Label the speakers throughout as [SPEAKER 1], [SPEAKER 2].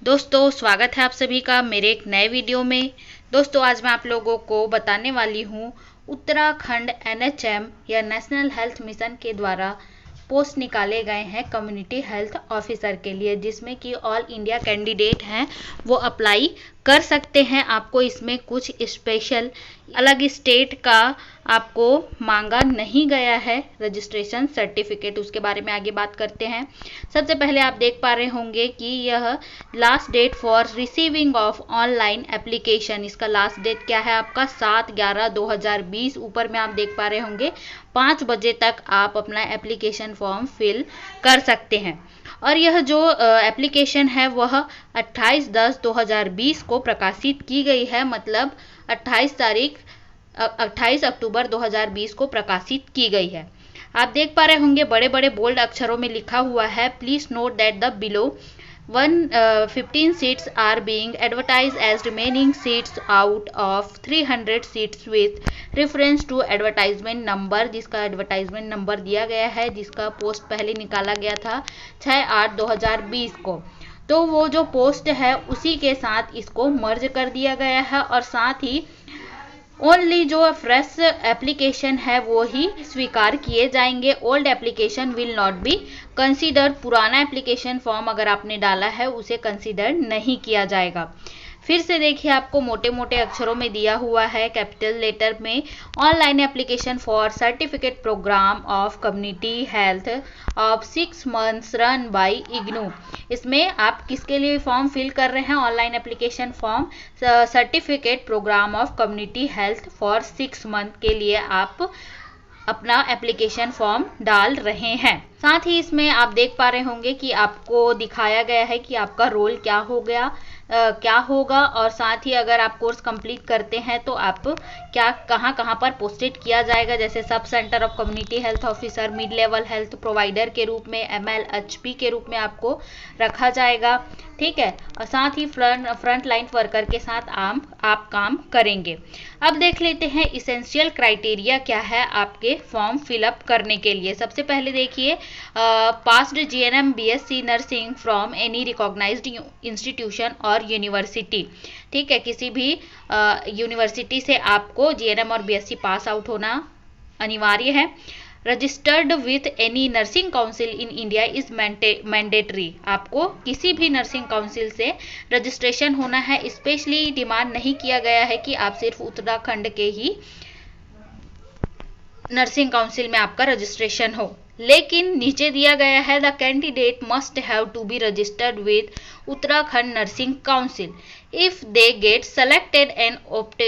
[SPEAKER 1] दोस्तों स्वागत है आप सभी का मेरे एक नए वीडियो में। दोस्तों आज मैं आप लोगों को बताने वाली हूँ उत्तराखंड NHM या नेशनल हेल्थ मिशन के द्वारा पोस्ट निकाले गए हैं कम्युनिटी हेल्थ ऑफिसर के लिए, जिसमें कि ऑल इंडिया कैंडिडेट हैं वो अप्लाई कर सकते हैं। आपको इसमें कुछ स्पेशल अलग स्टेट का आपको मांगा नहीं गया है रजिस्ट्रेशन सर्टिफिकेट, उसके बारे में आगे बात करते हैं। सबसे पहले आप देख पा रहे होंगे कि यह last date for receiving of online application, इसका लास्ट डेट क्या है आपका 7/11/2020। ऊपर में आप देख पा रहे होंगे 5 बजे तक आप अपना एप्लीकेशन फॉर्म फिल कर सकते हैं। और यह जो एप्लीकेशन है वह 28/10/2020 को प्रकाशित की गई है, मतलब 28 अक्टूबर 2020 को प्रकाशित की गई है। आप देख पा रहे होंगे बड़े बड़े बोल्ड अक्षरों में लिखा हुआ है, please note that the below 115 seats are being advertised as remaining seats out of 300 seats with reference to advertisement number, जिसका एडवर्टाइजमेंट नंबर दिया गया है, जिसका पोस्ट पहले निकाला गया था 6/8/2020 को। तो वो जो पोस्ट है उसी के साथ इसको मर्ज कर दिया गया है और साथ ही ओनली जो फ्रेश एप्लीकेशन है वो ही स्वीकार किए जाएंगे। Old application will not be consider, पुराना एप्लीकेशन फॉर्म अगर आपने डाला है उसे कंसीडर नहीं किया जाएगा। फिर से देखिए आपको मोटे मोटे अक्षरों में दिया हुआ है कैपिटल लेटर में, online application for certificate programme of community health of 6 months run by IGNOU. इसमें आप किसके लिए फॉर्म फिल कर रहे हैं? Online application form certificate programme of community health for 6 month के लिए आप अपना एप्लीकेशन फॉर्म डाल रहे हैं। साथ ही इसमें आप देख पा रहे होंगे कि आपको दिखाया गया है कि आपका रोल क्या होगा और साथ ही अगर आप कोर्स कंप्लीट करते हैं तो आप कहाँ पर पोस्टेड किया जाएगा, जैसे sub centre of community health officer, mid level health provider के रूप में, MLHP के रूप में आपको रखा जाएगा। ठीक है, और साथ ही फ्रंट लाइन वर्कर के साथ आप काम करेंगे। अब देख लेते हैं इसेंशियल क्राइटेरिया क्या है आपके फॉर्म फिलअप करने के लिए। सबसे पहले देखिए passed GNM BSc nursing from any recognised institution और यूनिवर्सिटी। ठीक है, किसी भी यूनिवर्सिटी से आपको GNM और BSc पास आउट होना अनिवार्य है। Registered with any nursing council in India is mandatory, आपको किसी भी नर्सिंग काउंसिल से रजिस्ट्रेशन होना है। स्पेशली डिमांड नहीं किया गया है कि आप सिर्फ उत्तराखंड के ही नर्सिंग काउंसिल में आपका रजिस्ट्रेशन हो, लेकिन नीचे दिया गया है the candidate must have to be registered with Uttarakhand nursing council if they get selected and opt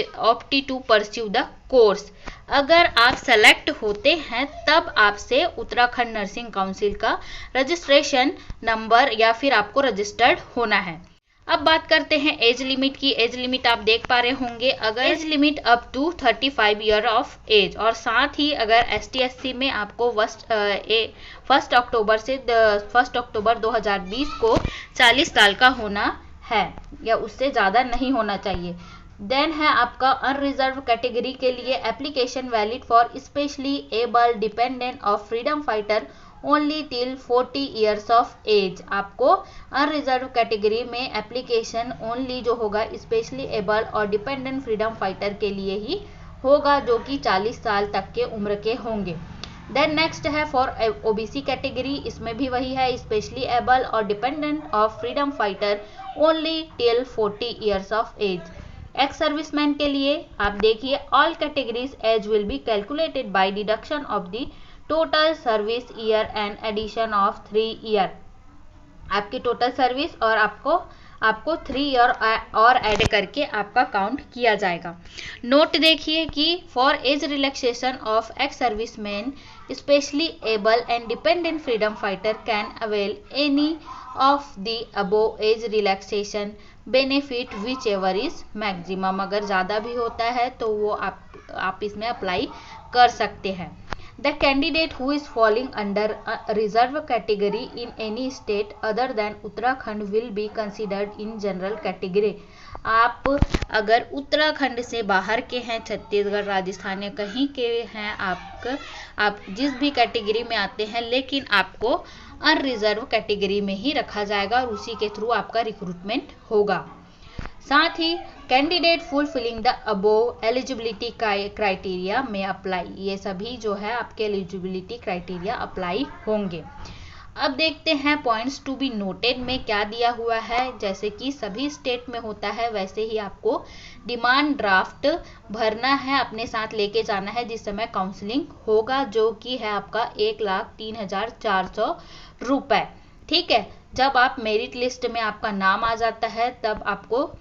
[SPEAKER 1] to pursue the course. अगर आप सेलेक्ट होते हैं तब आपसे उत्तराखंड नर्सिंग काउंसिल का रजिस्ट्रेशन नंबर या फिर आपको रजिस्टर्ड होना है। अब बात करते हैं एज लिमिट की। एज लिमिट आप देख पा रहे होंगे, अगर age limit up to 35 year of age, और साथ ही अगर ST/SC में आपको 1 अक्टूबर से 1 अक्टूबर 2020 को 40 साल का होना है या उससे ज़्यादा नहीं होना चाहिए। देन है आपका अनरिजर्व कैटेगरी के लिए application valid for specially able dependent of freedom fighter only till 40 years of age. आपको अनरिजर्व कैटेगरी में एप्लीकेशन ओनली जो होगा स्पेशली एबल और डिपेंडेंट फ्रीडम फाइटर के लिए ही होगा, जो कि 40 साल तक के उम्र के होंगे। देन नेक्स्ट है फॉर OBC कैटेगरी, इसमें भी वही है, स्पेशली एबल और dependent of freedom fighter only till 40 years of age. Ex serviceman के लिए आप देखिए all categories age will be calculated by deduction of the total service year and addition of 3 year. आपकी टोटल सर्विस और आपको 3 year और add करके आपका काउंट किया जाएगा। नोट देखिए कि for age relaxation of ex serviceman specially abled and dependent freedom fighter can avail any of the above age relaxation benefit which ever is maximum. अगर ज़्यादा भी होता है तो वो आप इसमें अप्लाई कर सकते हैं। The candidate who is falling under reserve category in any state other than Uttarakhand will be considered in general category. आप अगर उत्तराखंड से बाहर के हैं, छत्तीसगढ़, राजस्थान या कहीं के हैं, आप जिस भी कैटेगरी में आते हैं, लेकिन आपको अनरिजर्व कैटेगरी में ही रखा जाएगा और उसी के थ्रू आपका रिक्रूटमेंट होगा। साथ ही candidate fulfilling the above eligibility criteria में अप्लाई, ये सभी जो है आपके एलिजिबिलिटी क्राइटेरिया अप्लाई होंगे। अब देखते हैं पॉइंट्स टू बी नोटेड में क्या दिया हुआ है। जैसे कि सभी स्टेट में होता है वैसे ही आपको डिमांड ड्राफ्ट भरना है, अपने साथ लेके जाना है जिस समय काउंसलिंग होगा, जो कि है आपका 1,03,400 रुपए। ठीक है, जब आप मेरिट लिस्ट में आपका नाम आ जाता है तब आपको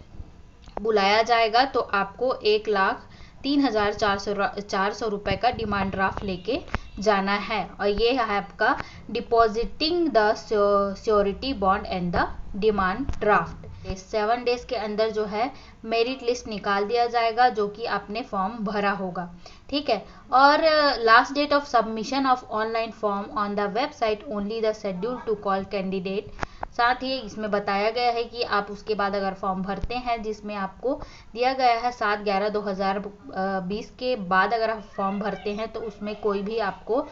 [SPEAKER 1] बुलाया जाएगा, तो आपको 1,03,400 रुपए का डिमांड ड्राफ्ट लेके जाना है। और ये है आपका depositing the surety bond and the demand draft. 7 days के अंदर जो है मेरिट लिस्ट निकाल दिया जाएगा, जो कि आपने फॉर्म भरा होगा। ठीक है, और last date of submission of online form on the website only the schedule to call candidate. साथ ही इसमें बताया गया है कि आप उसके बाद अगर फॉर्म भरते हैं, जिसमें आपको दिया गया है 7/11/2020 के बाद अगर आप फॉर्म भरते हैं तो उसमें कोई भी आपको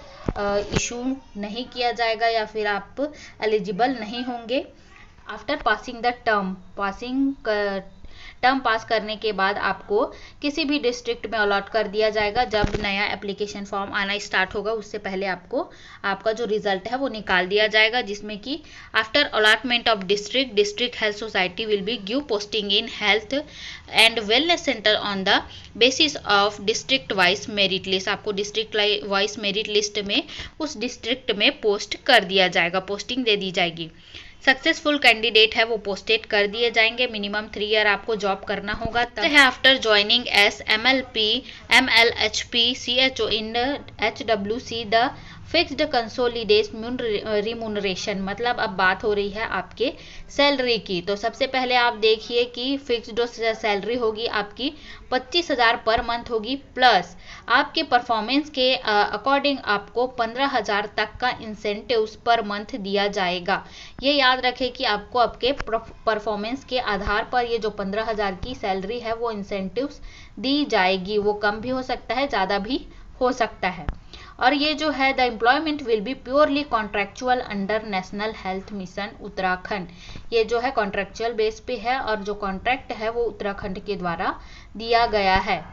[SPEAKER 1] इशू नहीं किया जाएगा या फिर आप एलिजिबल नहीं होंगे। आफ्टर पासिंग द टर्म पास करने के बाद आपको किसी भी डिस्ट्रिक्ट में अलॉट कर दिया जाएगा। जब नया एप्लीकेशन फॉर्म आना स्टार्ट होगा उससे पहले आपको आपका जो रिजल्ट है वो निकाल दिया जाएगा, जिसमें कि after allotment of district health society will be give posting in health and wellness centre on the basis of district wise merit list. आपको डिस्ट्रिक्ट वाइज मेरिट लिस्ट में उस डिस्ट्रिक्ट में पोस्ट कर दिया जाएगा, पोस्टिंग दे दी जाएगी। सक्सेसफुल कैंडिडेट है वो पोस्टेड कर दिए जाएंगे। मिनिमम 3 ईयर आपको जॉब करना होगा। तब है after joining S MLP MLHP CHO in HWC the fixed consolidate remuneration, मतलब अब बात हो रही है आपके सैलरी की। तो सबसे पहले आप देखिए कि फिक्स्ड सैलरी होगी आपकी 25,000 पर मंथ होगी, प्लस आपके परफॉर्मेंस के अकॉर्डिंग आपको 15,000 तक का इंसेंटिव्स पर मंथ दिया जाएगा। ये याद रखें कि आपको आपके परफॉर्मेंस के आधार पर ये जो 15,000 की सैलरी है वो इंसेंटिव्स दी जाएगी। वो कम भी हो सकता है, ज़्यादा भी हो सकता है। और ये जो है the employment will be purely contractual under national health mission Uttarakhand. ये जो है कॉन्ट्रैक्चुअल बेस पे है और जो कॉन्ट्रैक्ट है वो उत्तराखंड के द्वारा दिया गया है।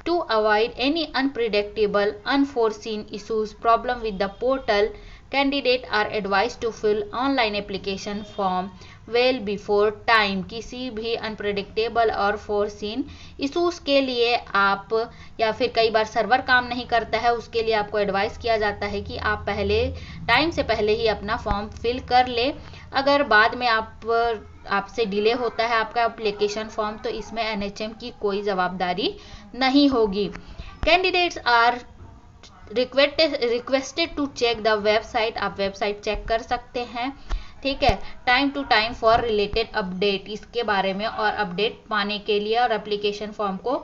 [SPEAKER 1] To avoid any unpredictable unforeseen issues problem with the portal, candidate are advise to fill online application form well before time. किसी भी अनप्रेडिक्टेबल और फोरसीन इशूज के लिए आप, या फिर कई बार सर्वर काम नहीं करता है, उसके लिए आपको एडवाइस किया जाता है कि आप पहले टाइम से पहले ही अपना फॉर्म फिल कर ले। अगर बाद में आपसे डिले होता है आपका एप्लीकेशन फॉर्म, तो इसमें NHM की कोई जवाबदारी नहीं होगी। Candidates are requested to check the website, आप वेबसाइट चेक कर सकते हैं। ठीक है, time to time for related update, इसके बारे में और अपडेट पाने के लिए, और एप्लीकेशन फॉर्म को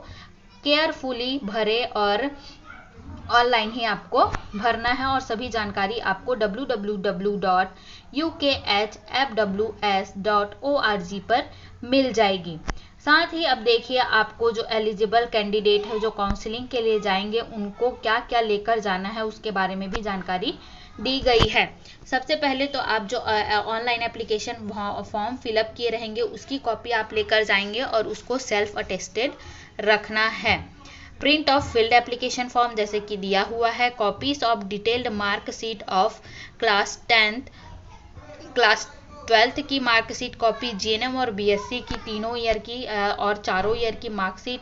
[SPEAKER 1] केयरफुली भरे और ऑनलाइन ही आपको भरना है। और सभी जानकारी आपको www.ukhfws.org पर मिल जाएगी। साथ ही अब देखिए आपको जो एलिजिबल कैंडिडेट है जो काउंसलिंग के लिए जाएंगे उनको क्या क्या लेकर जाना है उसके बारे में भी जानकारी दी गई है। सबसे पहले तो आप जो ऑनलाइन एप्लीकेशन फॉर्म फिलअप किए रहेंगे उसकी कॉपी आप लेकर जाएंगे और उसको सेल्फ अटेस्टेड रखना है। Print of field application form जैसे कि दिया हुआ है। Copies of detailed marksheet of class 12th की मार्कशीट कॉपी, GNM और BSc की 3 ईयर की और 4 ईयर की मार्कशीट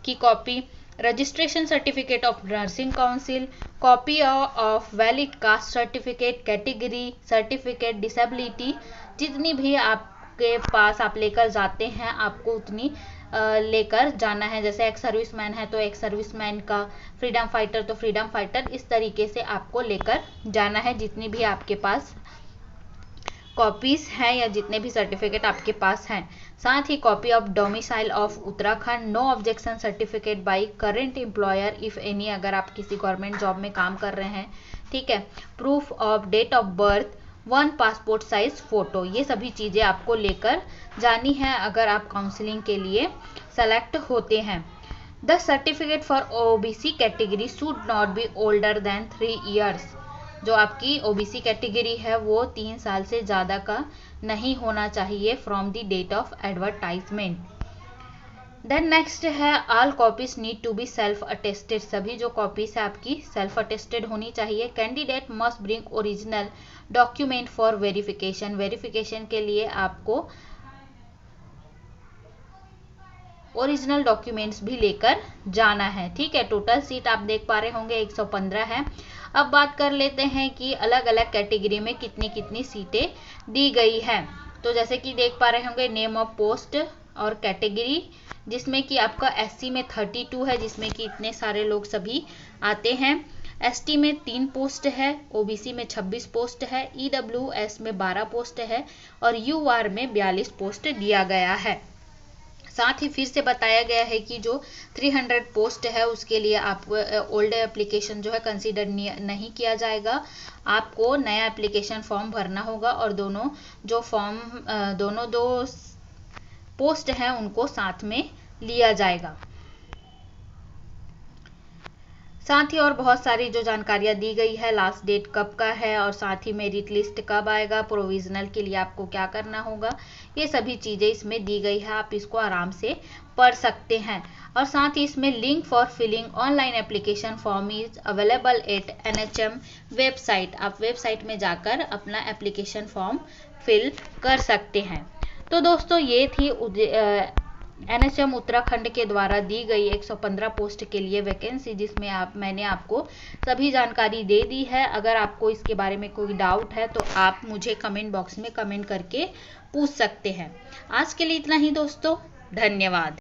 [SPEAKER 1] की copy, registration certificate of nursing council, copy of valid caste certificate, category certificate, disability, जितनी भी आपके पास आप लेकर जाते हैं आपको उतनी लेकर जाना है। जैसे एक्स सर्विसमैन है तो एक्स सर्विसमैन का, फ्रीडम फाइटर तो फ्रीडम फाइटर, इस तरीके से आपको लेकर जाना है जितनी भी आपके पास कॉपीज हैं या जितने भी सर्टिफिकेट आपके पास हैं। साथ ही copy of domicile of Uttarakhand, no objection certificate by current employer if any, अगर आप किसी गवर्नमेंट जॉब में काम कर रहे हैं, ठीक है। Proof of date of birth, 1 passport size photo, ये सभी चीज़ें आपको लेकर जानी है अगर आप काउंसलिंग के लिए सेलेक्ट होते हैं। The certificate for OBC category should not be older than 3 years, जो आपकी ओबीसी कैटेगरी है वो 3 साल से ज़्यादा का नहीं होना चाहिए from the date of advertisement. Then next है all copies need to be self attested, सभी जो कॉपीज है आपकी सेल्फ अटेस्टेड होनी चाहिए। Candidate must bring original document for verification, verification के लिए आपको ओरिजिनल डॉक्यूमेंट्स भी लेकर जाना है, ठीक है। टोटल सीट आप देख पा रहे होंगे 115 है। अब बात कर लेते हैं कि अलग अलग कैटेगरी में कितनी कितनी सीटें दी गई हैं। तो जैसे कि देख पा रहे होंगे नेम ऑफ पोस्ट और कैटेगरी, जिसमें कि आपका एससी में 32 है, जिसमें कि इतने सारे लोग सभी आते हैं। एसटी में 3 पोस्ट है, ओबीसी में 26 पोस्ट है, ईडब्ल्यूएस में 12 पोस्ट है और यूआर में 42 पोस्ट दिया गया है। साथ ही फिर से बताया गया है कि जो 300 पोस्ट है उसके लिए आपको ओल्ड एप्लीकेशन जो है कंसीडर नहीं किया जाएगा, आपको नया एप्लीकेशन फॉर्म भरना होगा और दोनों दो पोस्ट हैं उनको साथ में लिया जाएगा। साथ ही और बहुत सारी जो जानकारियां दी गई है, लास्ट डेट कब का है और साथ ही मेरिट लिस्ट कब आएगा, प्रोविजनल के लिए आपको क्या करना होगा, ये सभी चीज़ें इसमें दी गई है, आप इसको आराम से पढ़ सकते हैं। और साथ ही इसमें link for filling online application form is available at NHM website, आप वेबसाइट में जाकर अपना एप्लीकेशन फॉर्म फिल कर सकते हैं। तो दोस्तों ये थी NHM उत्तराखंड के द्वारा दी गई 115 पोस्ट के लिए वैकेंसी, जिसमें मैंने आपको सभी जानकारी दे दी है। अगर आपको इसके बारे में कोई डाउट है तो आप मुझे कमेंट बॉक्स में कमेंट करके पूछ सकते हैं। आज के लिए इतना ही दोस्तों, धन्यवाद।